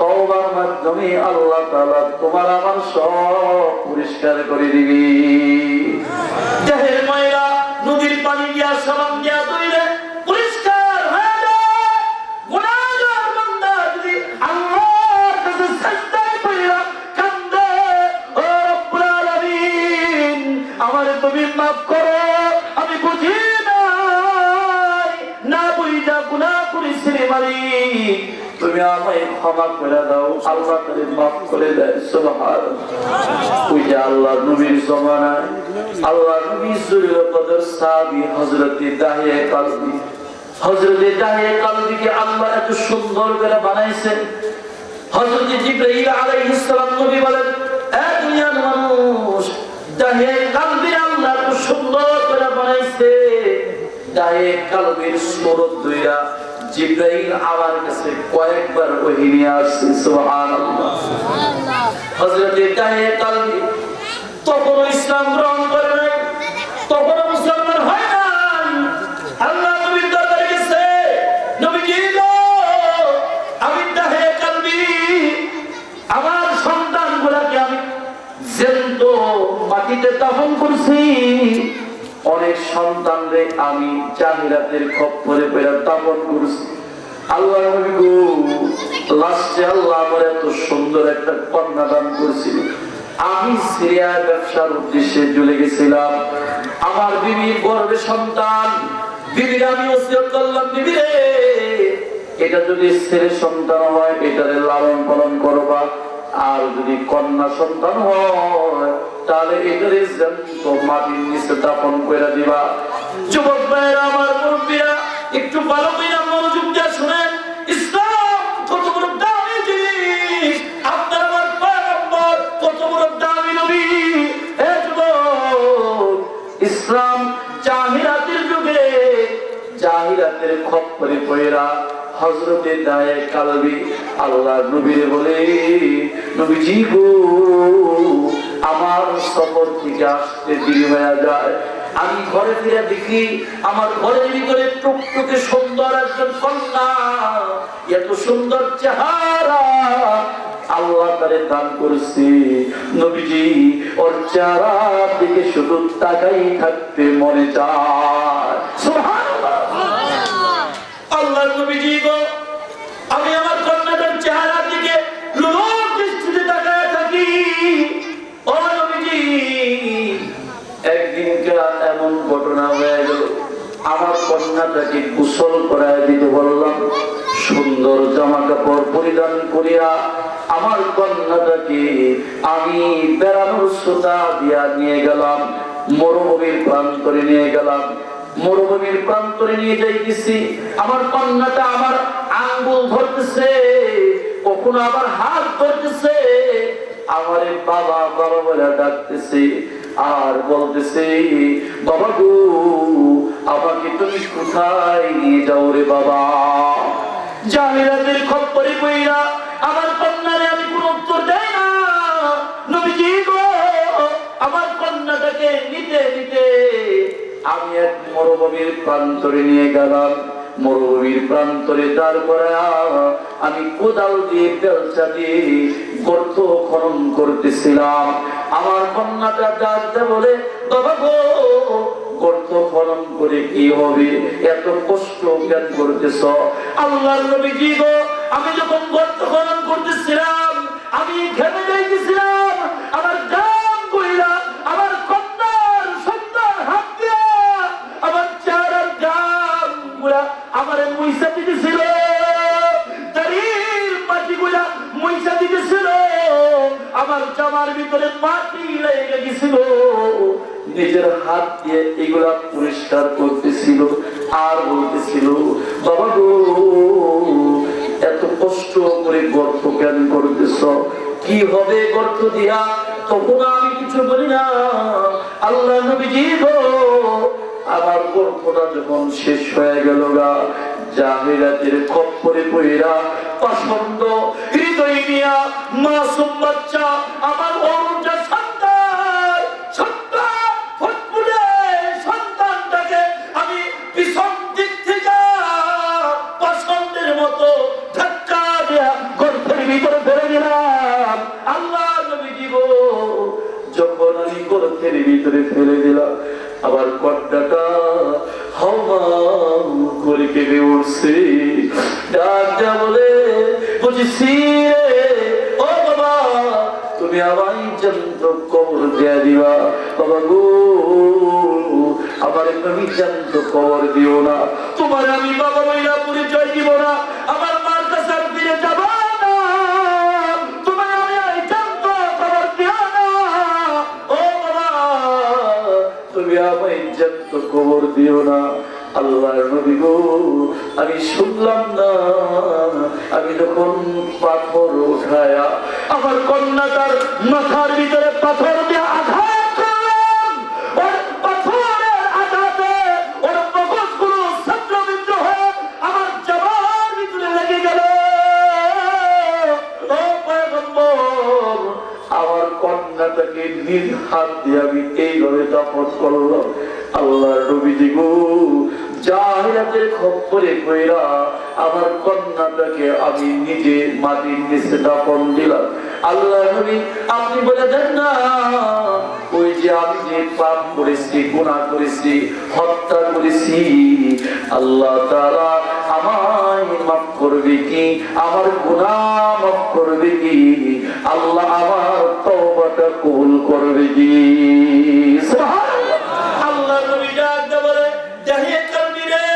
তওবার মাধ্যমে আল্লাহ তাআলা তোমার আমার সব পরিষ্কার করে দিবি দেহের ময়লা নদীর পানি দিয়া সাবান দিয়া ধুইলে পরিষ্কার হয়ে যায় গুনাহগার বান্দা যদি আল্লাহর কাছে সিজদায় পড়ে কান্দে ও রব্বুল আলামিন আমারে তুমি মাফ করো আমি বুঝি না বুঝা গুনাহ করেছি রে মালিক তুমি আমায় ক্ষমা করে দাও আল্লাহ তাআলা মাফ করে দেয় সুবহানাল্লাহ ওই যে আল্লাহর নবীর জামানায় আল্লাহর নবী সুরের কদর সাহাবী হযরত দাহিয়ে কলবিকে আল্লাহ এত সুন্দর করে বানাইছেন হযরত জিবরাইল আলাইহিস সালাম নবী বলেন এ দুনিয়ার মানুষ দাহিয়ে কলবি আল্লাহ এত সুন্দর করে বানাইছে দাহিয়ে কলবির সুরত দুইয়া জিবরাইল আমার কাছে কয়েকবার ওহী নিয়ে আসছে সুবহানাল্লাহ হযরত দাহিয়ে কলবি তখন ইসলাম গ্রহণ করে নাই তখন মুসলমান হয় নাই আল্লাহ নবীর দরবারে গেছে নবীজি গো আমি দাহিয়ে কলবি আমার সন্তানগুলোকে আমি জ্যান্ত মাটিতে দাফন করছি অনেক সন্তানরে আমি জাহিরাতের খপ্পরে পড়ে দাফন করছি আল্লাহ নবী গো লাস্টে আল্লাহ আমার এত সুন্দর একটা কন্যা দান করেছিল আমি সিরিয়ার ব্যবসার উদ্দেশ্যে চলে গেছিলাম আমার বিবির গর্ভে সন্তান বিবির আমি ওসিয়ত করলাম বিবি রে এটা যদি ছেলে সন্তান হয় এটারে লালন পালন করবা আর যদি কন্যা সন্তান হয় তাহলে এটারে মাটির নিচে দাফন করে দিবা যুবক ভাইরা আমার মুরব্বীরা একটু ভালো করে মনোযোগ দিয়ে শুনেন। ইসলাম কত বড় দামি জিনিস, আপনার আমার পয়গম্বর কত বড় দামি নবী। হে যুবক, ইসলাম জাহিরাতের যুগে জাহিরাতের খপ্পরে পয়রা হযরতে দায়ে কালবি আল্লাহ নবীরে বলে, নবীজি গো আমার সফর থেকে আসতে দেরি হয়ে যায়, আমি ঘরে ফিরে দেখি আমার ঘরের ভিতরে টুকটুকে সুন্দর একজন কন্যা, এত সুন্দর চেহারা আল্লাহ তারে দান করেছে। নবীজি ওর চেহারা দিকে শুধু তাকাই থাকতে মনে চায়। সুবহানাল্লাহ। আল্লাহ নবীজি গো, আমি আমার কন্যাটার চেহারা দিকে লোক দৃষ্টিতে তাকায় থাকি। ও নবীজি, একদিনকার এমন ঘটনা হয়ে গেল, আমার কন্যাটাকে গোসল করায় দিতে বললাম, সুন্দর জামা কাপড় পরিধান করিয়া আমার কন্যাটাকে আমি বেড়ানোর সোতা দিয়া নিয়ে গেলাম, মরুভূমির প্রান্তরে নিয়ে গেলাম। মরুভূমির প্রান্তরে নিয়ে যাইতেছি, আমার কন্যাটা আমার আঙ্গুল ধরতেছে, কখনো আবার হাত ধরতেছে, আমারে বাবা বাবা বলে ডাকতেছে আর বলতেছে, বাবা গো আমাকে তুমি কোথায় নিয়ে যাও রে বাবা। জাহিরাতের খপ্পরে পইরা আমার কন্যারে আমি কোনো উত্তর দেই না। নবীজি গো, আমার কন্যাটাকে নিতে নিতে আমি এক মরুভূমির প্রান্তরে নিয়ে গেলাম। মরুভূমির প্রান্তরে দাঁড় করা আমি কোদাল দিয়ে বেলচা দিয়ে গর্ত খনন করতেছিলাম। আমার কন্যাটা ডাকতে বলে, বাবা গো গর্ত খনন করে কি হবে, এত কষ্ট কেন করতেছ? আল্লাহর নবীজি গো, আমি যখন গর্ত খনন করতেছিলাম আমি ঘেমে যাইতেছিলাম, আমার গাম কইরা আমার কন্যার সুন্দর হাত দিয়া আমার চেহারার গাম গুলা আমারে মুইসা দিতেছিল, দাড়ির মাটি গুলা মুইসা দিতেছিল, আমার জামার ভিতরে মাটি লেগে গেছিল, নিজের হাত দিয়ে এগুলা পরিষ্কার করতেছিল আর বলতেছিল, বাবা গো এত কষ্ট করে গর্ত কেন করতেছ, কি হবে গর্ত দিয়া? তখন আমি কিছু বলি না। আল্লাহ নবীজি গো, আমার গর্তটা যখন শেষ হয়ে গেল গা, জাহিরাতের খপ্পরে পইরা পছন্দ হৃদয় নিয়া মাসুম বাচ্চা আমার অরুণটা সন্তান সন্তান ফুটফুটে সন্তানটাকে আমি পিছন দিক থেকে পছন্দের মতো ধাক্কা দিয়া গর্তের ভিতরে ফেলে দিলাম। আল্লাহ নবীজি গো, যখন আমি গর্তের ভিতরে ফেলে দিলাম আবার কর্তাটা হাওয়া করে কেঁপে উঠছে, ডাকটা বলে, বুঝেছি রে ও বাবা, তুমি আমায় জ্যান্ত কবর দিয়া দিবা। বাবা গো, আমার তুমি জ্যান্ত কবর দিও না, তোমার আমি বাবা মাইরা পরিচয় দিব না, আমার মার কাছে ফিরে যাব না, তোমার আমি জ্যান্ত কবর দিও না। ও বাবা, তুমি আমায় জ্যান্ত কবর দিও না। আল্লাহর নবী গো, আমি শুনলাম না, আমি যখন পাথর উঠায়া আমার কন্যাটার মাথার ভিতরে পাথর দিয়ে আঘাত করলাম, ওর পাথরের আঘাতে ওর মগজগুলো ছত্রবিদ্ধ হয়ে আমার জামার ভিতরে লেগে গেল। ও পয়গম্বর, আমার কন্যাটাকে নিজ হাত দিয়ে আমি এইভাবে দাফন করলাম। আল্লাহর নবীজি গো, জাহিরাতের খপ্পরে কইরা আমার কন্যাটাকে আমি নিজে মাটির নিচে দাফন দিলাম। আল্লাহর নবী, আপনি বলে দেন না, ওই যে আমি যে পাপ করেছি, গুনাহ করেছি, হত্যা করেছি, আল্লাহ তাআলা আমায় মাফ করবে কি? আমার গুনাহ মাফ করবে কি? আল্লাহ আমার তওবাটা কবুল করবে কি? সুবহানাল্লাহ। আল্লাহ নবী ডাকতে বলে, জাহিয়ে কলবি রে,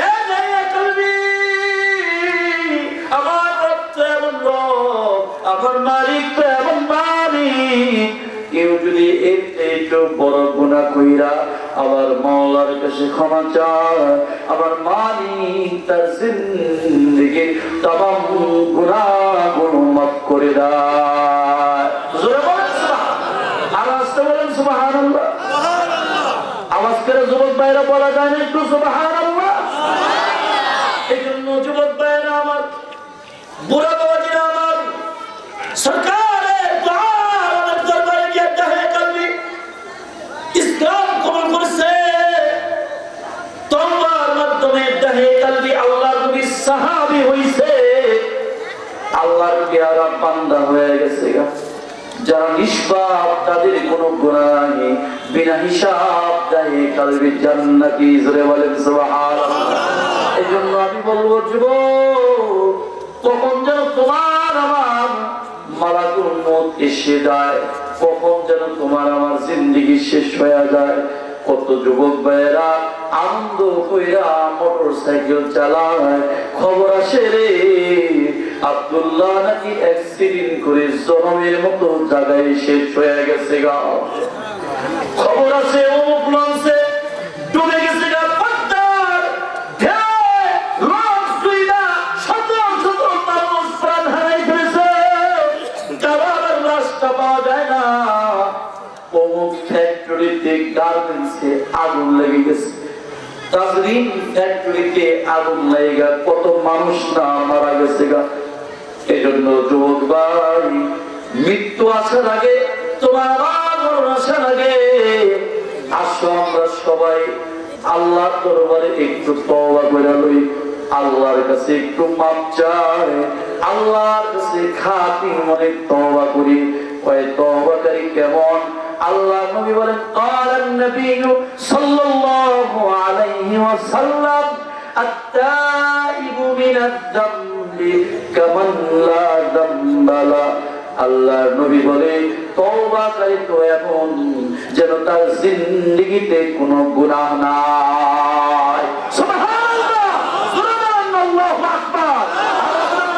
এ জাহিয়ে কলবি, আমার রব তো এমন রব, আমার মালিক তো এমন মালিক, কেউ যদি একটু বড় গুনাহ কইরা আবার মাওলার কাছে ক্ষমা চায়, আবার মালিক তার জিন্দেগির तमाम গুনাহগুলো মাফ করে দেয়। জোরে বলেন সুবহানাল্লাহ, আওয়াজ করে বলেন সুবহানাল্লাহ। আওয়াজ করে যুবক ভাইরা বলা যায় না একটু সুবহানাল্লাহ? এই জন্য যুবক ভাইরা আমার, বুড়া বাবাজিরা আমার, সরকারের দোয়ার দরবারে গিয়ে দাহে কলবি ইসলাম কবুল করেছে। তওবার মাধ্যমে দাহে কলবি আল্লাহর নবী সাহাবী হইছে, আল্লাহর পেয়ারা বান্দা হয়ে গেছে। যারা নিষ্পাপ, তাদের কোনো গুনাহ নেই, বিনা হিসাব দাহে কলবি জান্নাতি। জোরে বলেন সুবহানাল্লাহ। এই জন্য আমি বলবো যুবক, কখন যেন তোমার আমার মালাকুল মউত এসে যায়, কখন যেন তোমার আমার জিন্দেগি শেষ হয়ে যায়। কত যুবক ভাইয়েরা আনন্দ কইরা মোটরসাইকেল চালায়, খবর আসে রে আব্দুল্লাহ নাকি অ্যাক্সিডেন্ট করে জনমের মতো জায়গায় শেষ হয়ে গেছে গা। খবর আছে অমুক লঞ্চে ডুবে গেছে গা, পদ্মার ঢেউয়ে লঞ্চ ডুইবা শত শত মানুষ প্রাণ হারাই ফেলেছে, কারোর লাশটা পাওয়া যায় না। অমুক ফ্যাক্টরিতে গার্মেন্টসে আগুন লেগে গেছে, তাজরিন ফ্যাক্টরিতে আগুন লেগে কত মানুষ না মারা গেছে গা। এই জন্য যুবক ভাই, মৃত্যু আসার আগে, তোমার মরণ আসার আগে, আসো আমরা সবাই আল্লাহর দরবারে একটু তওবা করে লই, আল্লাহর কাছে একটু মাপ চাই, আল্লাহর কাছে খাঁটি মনে তওবা করি। ওই তওবাকারী কেমন? আল্লাহ নবী বলেন, ক্বালান নবী সাল্লাল্লাহু আলাইহি ওয়াসাল্লাম, আত-তাইবু মিনাদ যামবি কামান লা যামবা লা। আল্লাহর নবী বলে, তওবাকারী তো এমন যেন তার জিন্দেগিতে কোনো গুনাহ নাই। সুবহানাল্লাহ, সুবহানাল্লাহু আকবার,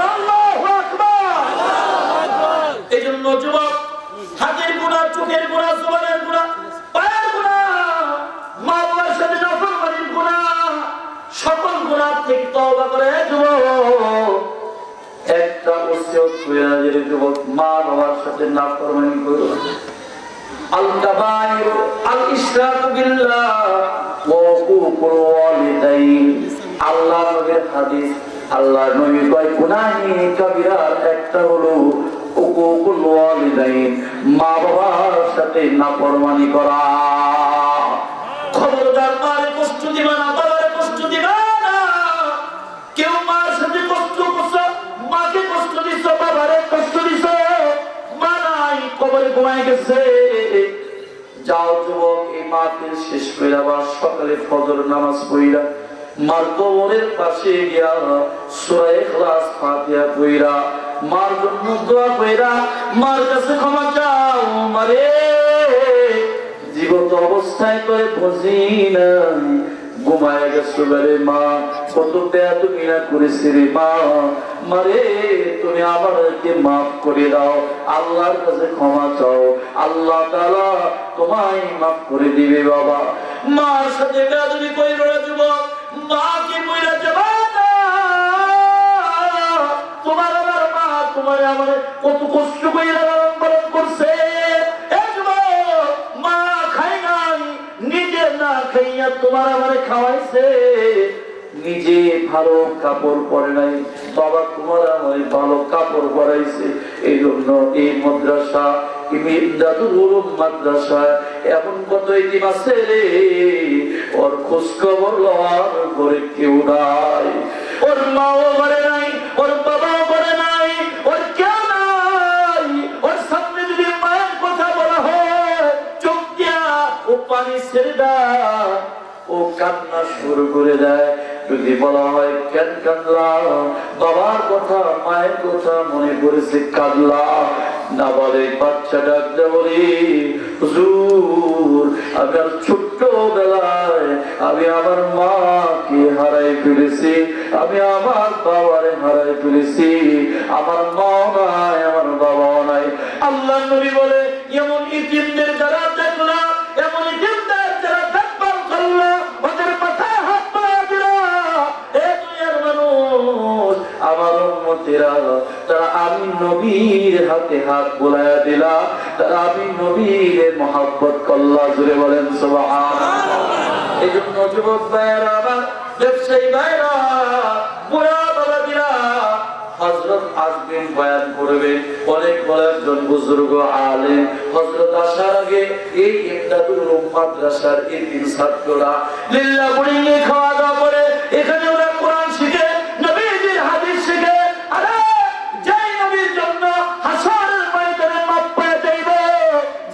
আল্লাহু আকবার। এজন্য যুবক, হাতের গুনাহ, চোখের গুনাহ, জবানের গুনাহ, পায়ের গুনাহ, মা বাবার সাথে নাফরমানির গুনাহ, সকল গুনাহ থেকে তওবা করে যুবক। একটা ওসিয়ত কইরা যে যুবক, মা বাবার সাথে নাফরমানি করো না। আল কাবাইর আল ইশরাকু বিল্লাহ ওয়া হুকুকুল ওয়ালিদাইন। আল্লাহর নবীর হাদিস, আল্লাহর নবী কয় গুনাহে কবিরার একটা হলো হুকুকুল ওয়ালিদাইন, মা বাবার সাথে নাফরমানি করা। খবরদার, মারে কষ্ট দিবা না, বাবারে কষ্ট দিবা না। কেউ মার সাথে কষ্ট করছো, মাকে কষ্ট দিছো, বাবারে কষ্ট দিছো, মা নাই, কবরে ঘুমায় গেছে। যাও যুবক, এই মাহফিল শেষ কইরা বা সকালে ফজর নামাজ পড়িরা মার কবরের পাশে গিয়া সূরা ইখলাস ফাতিহা পড়িরা মার জন্য দোয়া কইরা মার কাছে ক্ষমা চাও। মারে জীবন্ত অবস্থায় করে বুঝি নাই, ঘুমায় গেছো রে মা, কত বেয়াদবি না করেছি রে মা। মারে তুমি আমাদেরকে মাফ করে দাও, আল্লাহর কাছে ক্ষমা চাও, আল্লাহ তাআলা তোমায় মাফ করে দিবে বাবা। মার সাথে বেয়াদবি কইরো না যুবক, মাকে কইরা যাবা না। তোমার আমার মা তোমার আমার কত কষ্ট কইরা লালন পালন করছে। মা খায় নাই, নিজে না খাইয়া তোমার আমারে খাওয়াইছে, নিজে ভালো কাপড় পরে নাই, বাবা তোমার আমারে ভালো কাপড় পরাইছে। এই জন্য এই মাদ্রাসা, মাদ্রাসায় এমন কত এতিম আছে রে, ওর খোঁজ খবর লওয়ার ঘরে কেউ নাই, ওর মাও ঘরে নাই, ওর বাবাও ঘরে নাই, ওর কেউ নাই। ওর সামনে যদি মায়ের কথা বলা হয়, চোখ দিয়া ও পানি ছেড়ে দেয়, ও কান্না শুরু করে দেয়। যদি বলা হয় কেন কাঁদলা, বাবার কথা মায়ের কথা মনে করেছে কাঁদলা না, বলে বাচ্চা ডাকতে বলি হুজুর আমার ছোট্ট বেলায় আমি আমার মাকে হারাই ফেলেছি, আমি আমার বাবারে হারাই ফেলেছি, আমার মা নাই, আমার বাবাও নাই। আল্লাহ নবী বলে এমন ইতিমদের যারা দেখলা, এমন ইতিম নবীর হাতে হাত বোলায়া দিলা, তারা আমি নবীর মহব্বত করলা। জুড়ে বলেন সুবহানাল্লাহ। এই জন্য যুবক ভাইয়েরা, আবার ব্যবসায়ী ভাইয়েরা, বুড়া বাবাজিরা, হযরত আসবেন, বয়ান করবেন, অনেক বড় একজন বুজুর্গ আলেম। হযরত আসার আগে এই ইমদাদুল উলুম মাদ্রাসার এতিম ছাত্ররা লিল্লাহ বুড়িয়ে খাওয়া দাওয়া করে এখানে ওরা কোরআন শিখে, নবীজির হাদিস শিখে। আরে যেই নবীর জন্য হাসরের ময়দানে মাপ পেয়ে যাইবে,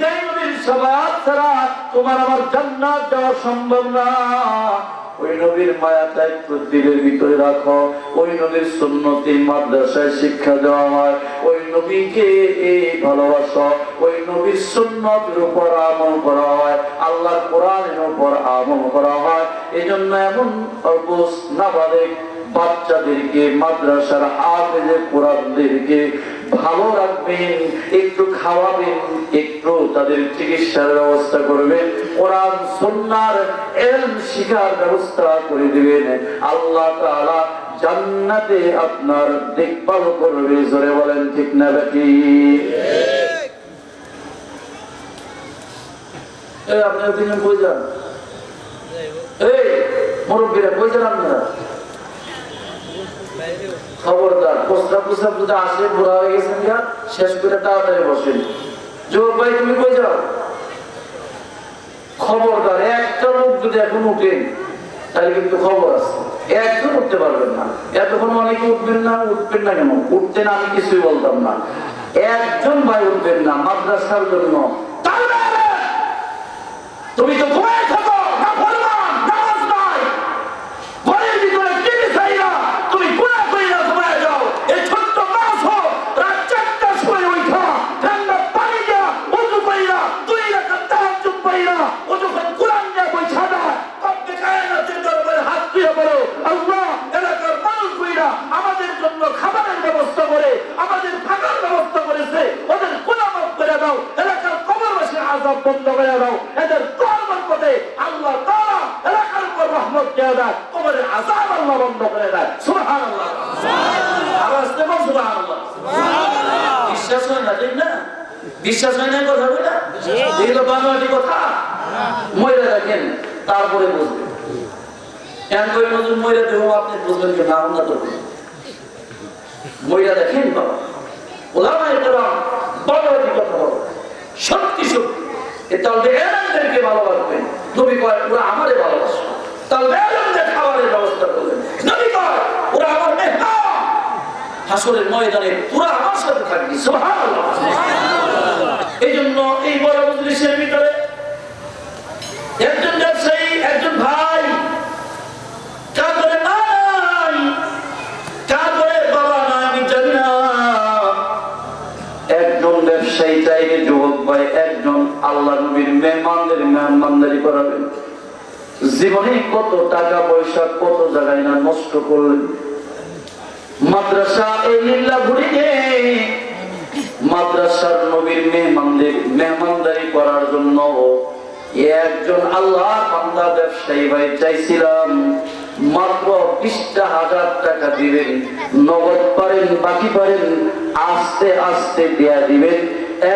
যেই নবীর শাফাআত ছাড়া তোমার আমার জান্নাত যাওয়া সম্ভব না, ওই নবীর মায়াটা একটু দিলের ভিতরে রাখো। ওই নবীর সুন্নতি মাদ্রাসায় শিক্ষা দেওয়া হয়, ওই নবীকে ভালোবাসো, ওই নবীর সুন্নতের উপর আমল করা হয়, আল্লাহর কোরআনের উপর আমল করা হয়। এই জন্য এমন অবুঝ নাবালিগ বাচ্চাদেরকে, মাদ্রাসার হাফেজে কোরআনদেরকে ভালো রাখবেন, একটু খাওয়াবেন, একটু তাদের চিকিৎসার ব্যবস্থা করবেন, কোরআন সুন্নাহর ইলম শিখার ব্যবস্থা করে দিবেন। আল্লাহ তাআলা জান্নাতে আপনার দেখভাল করবে। জোরে বলেন ঠিক না বেটি? এই আপনারা তিনজন কই যান? এই মুরব্বীরা কই যান আপনারা? খবরদার, প্রস্তাব প্রস্তাব যদি আসে, বুড়া হয়ে গেছেন গা, শেষ করে তাড়াতাড়ি বসেন। যুবক ভাই তুমি কই যাও? খবরদার, একটা লোক যদি এখন উঠেন তাহলে কিন্তু খবর আছে, একজন উঠতে পারবেন না। এতক্ষণ অনেকে উঠবেন না, উঠবেন না কেন? উঠতেন, আমি কিছুই বলতাম না। একজন ভাই উঠবেন না মাদ্রাসার জন্য। তুমি তো ঘুমায় থাকো, না ফরমান, নামাজ নাই, ঘরের ভিতরে টিভি চাই না, তুমি গুনাহ কইরা ঘুমায় যাও। এই ছোট্ট মাছ হোক, রাত 4টার সময় উঠা ঠান্ডা পানি দিয়া ওযু কইরা 2 রাকাত তাহাজ্জুদ পড়া, ও যখন কোরআন দিয়া বইছা না, কবে কায়নাতের দরবারে হাত দিয়ে বলো, আল্লাহ এলাকার মানুষ কইরা আমাদের জন্য খাবারের ব্যবস্থা করে, আমাদের থাকার ব্যবস্থা করেছে, ওদের গুনাহ মাফ করে দাও, এলাকার কবরবাসী আযাব বন্ধ করে দাও, এদের আল্লাহ তাআলা এলাকার উপর রহমত দিয়ে দেয়, কবরের আযাব আল্লাহ বন্ধ করে দেয়। সুবহানাল্লাহ, আওয়াজ দেবো সুবহানাল্লাহ। বিশ্বাস হয় না, ঠিক না? বিশ্বাস হয় না কথা বলে? এগুলো বানোয়াটি কথা। ময়রা দেখেন, তারপরে বুঝবেন। কেন কই নতুন ময়রা দেবো, আপনি বুঝবেন কি না? আমরা তো ময়রা দেখেন বাবা, ওলামায়ে কেরাম বানোয়াটি কথা বলো, সত্যি সত্যি। তাহলে এলাকাদেরকে ভালোবাসবেন। নবী কয় ওরা আমারে ভালোবাসে, তাহলে এলাকাদের খাবারের ব্যবস্থা করবেন। নবী কয় ওরা আমার মেহমান, হাসরের ময়দানে তোরা আমার সাথে থাকবি। সুবহানাল্লাহ। এই জন্য এই বড় মজলিসের ভিতরে একজন ব্যবসায়ী, একজন ভাই, কারো নাই, কারো বাবা নাই, আমি জানি না। একজন ব্যবসায়ী চাইলে যুবক ভাই একজন আল্লাহ নবীর মেহমানদের মেহমানদারি করাবেন। জীবনে কত টাকা পয়সা কত জায়গায় না নষ্ট করলেন। মাদ্রাসা এই লিল্লাহ বুড়িয়ে মাদ্রাসার নবীর মেহমানদের মেহমানদারি করার জন্য একজন আল্লাহর বান্দা ব্যবসায়ী ভাই চাইছিলাম মাত্র 20,000 টাকা দিবেন, নগদ পারেন বাকি পারেন আস্তে আস্তে দেয়া দিবেন।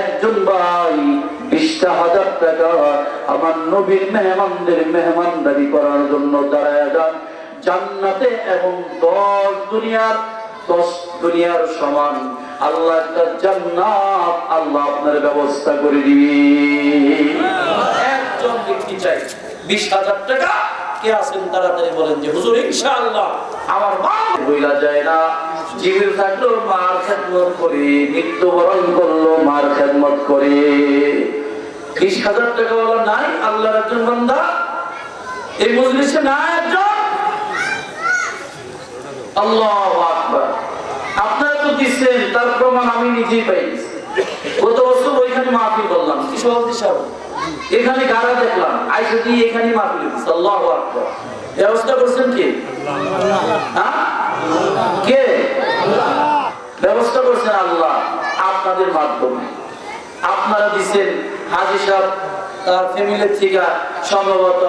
একজন ভাই 20,000 টাকা আমার নবীর মেহমানদের মেহমানদারি করার জন্য দাঁড়ায় যান। জান্নাতে এবং 10 দুনিয়ার সমান আল্লাহ একটা জান্নাত আল্লাহ আপনার ব্যবস্থা করে দিবে। একজন ব্যক্তি চাই 20,000 টাকা। কে আছেন তাড়াতাড়ি বলেন যে হুজুর ইনশাআল্লাহ আমার মা বইলা যায় না, জীবিত থাকলো মার খেদমত করে, মৃত্যুবরণ করলো মার খেদমত করে। 20,000 টাকা বলা নাই আল্লাহর একজন বান্দা এই মজলিসে নাই একজন? আল্লাহু আকবার। আপনারা তো দিচ্ছেন, তার প্রমাণ আমি নিজেই পাইছি। গত বছর ওইখানে মাহফিল করলাম, কি সভাপতি সাহেব এখানে গাড়া দেখলাম, আইসা দিয়ে এখানে মাহফিল দিচ্ছে। আল্লাহু আকবার। ব্যবস্থা করছেন কে? কে ব্যবস্থা করছেন? আল্লাহ। আপনাদের মাধ্যমে আপনারা দিচ্ছেন, হাজী সাহেব তার ফ্যামিলির থেকে সম্ভবত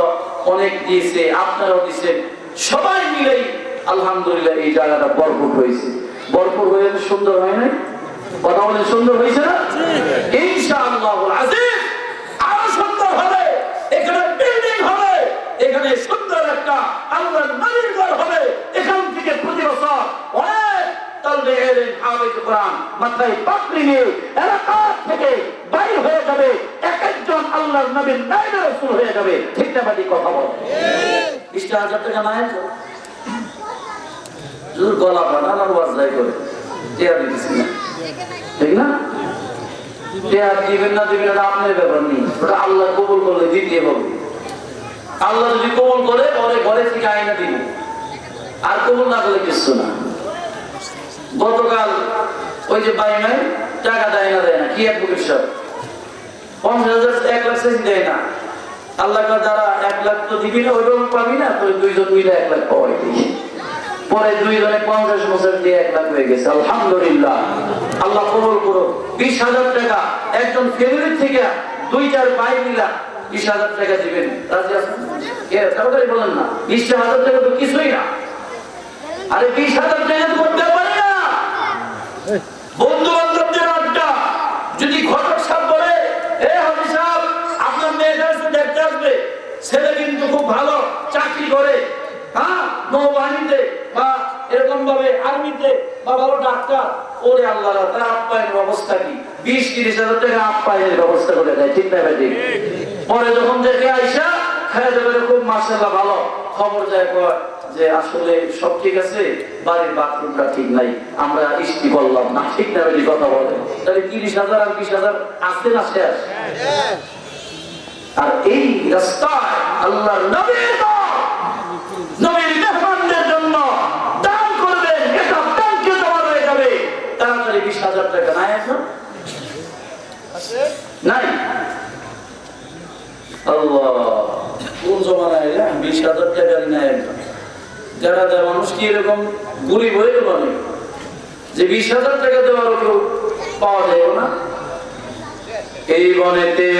অনেক দিয়েছে, আপনারাও দিচ্ছেন, সবাই মিলেই আলহামদুলিল্লাহ এই জায়গাটা ভরপুর হয়েছে। ভরপুর হয়ে সুন্দর হয় নাই? কথা বলে সুন্দর হয়েছে না? ইনশাআল্লাহুল আজিজ আরো সুন্দর হবে, এখানে বিল্ডিং হবে, এখানে সুন্দর একটা আল্লাহর নবীর ঘর হবে। এখান থেকে প্রতি বছর অনেক তালবে ইলম হাফেজ কোরআন মাথায় পাগড়ি নিয়ে এলাকা থেকে বাইর হয়ে যাবে, এক একজন আল্লাহর নবীর নায়েব রাসূল হয়ে যাবে। ঠিক না বাড়ি কথা বল? 20,000 টাকা নায়েব জোর গলা বানান আর ওয়াজ করে টিয়া দিতেছি না, ঠিক না? টিয়া দিবেন না দিবেন এটা আপনার ব্যাপার নেই, ওটা আল্লাহ কবুল করলে দিতে হবে। আল্লাহ যদি কবুল করে ওরে ঘরে থেকে আইনা দিব, আর কবুল না করলে কিছু না। গতকাল ওই যে বাইমাই টাকা দেয় না কি এক বুকের সব 50,000 1 লাখ চাইছি দেয় না। আল্লাহ যারা 1 লাখ তো দিবি না, ওইরকম পাবি না, তো দুইজন মিলে 1 লাখ পাওয়াই দিই। পরে দুইজনে 50 বছর দিয়ে 1 লাখ হয়ে গেছে। আলহামদুলিল্লাহ, আল্লাহ কবুল করো। 20,000 টাকা একজন ফ্যামিলির থেকে 2-4 ভাই মিলা 20,000 টাকা দিবেন, রাজি আছেন? কে তাড়াতাড়ি বলেন না। 20,000 টাকা তো কিছুই না। আরে 20,000 টাকা তো করতে পারি না। বন্ধু বান্ধবদের আড্ডা, যদি ঘটক সাহেব বলে এ হাজি সাহেব আপনার মেয়েটা এসে দেখতে আসবে, ছেলে কিন্তু খুব ভালো চাকরি করে, হ্যাঁ নৌবাহিনীতে বা এরকম ভাবে আর্মিতে বা ভালো ডাক্তার, ওরে আল্লাহ তার আপ্যায়নের ব্যবস্থা কি 20-30,000 টাকা আপ্যায়নের ব্যবস্থা করে দেয়। ঠিক না ভাই? পরে যখন দেখে আইসা খায় যাবে খুব মাশাআল্লাহ ভালো, খবর যায় যে আসলে সব ঠিক আছে, বাড়ির বাথরুমটা ঠিক নাই, আমরা ইস্তি করলাম না। ঠিক না ভাই কথা বলে? তাহলে 30,000 আর 20,000 আসতে না শেষ। আর এই রাস্তায় আল্লাহর নবীর নবীর মেহমানদের জন্য দান করবেন, এটা ব্যাংকে জমা হয়ে যাবে। তাড়াতাড়ি 20,000 টাকা নাই এখন নাই। আল্লাহ কোন জমানায় 20,000 টাকা নাই এখন। যারা দেয় মানুষ কি এরকম গরিব হয়ে গেল যে 20,000 টাকা দেওয়ারও কেউ পাওয়া যায় না। এই বনেতে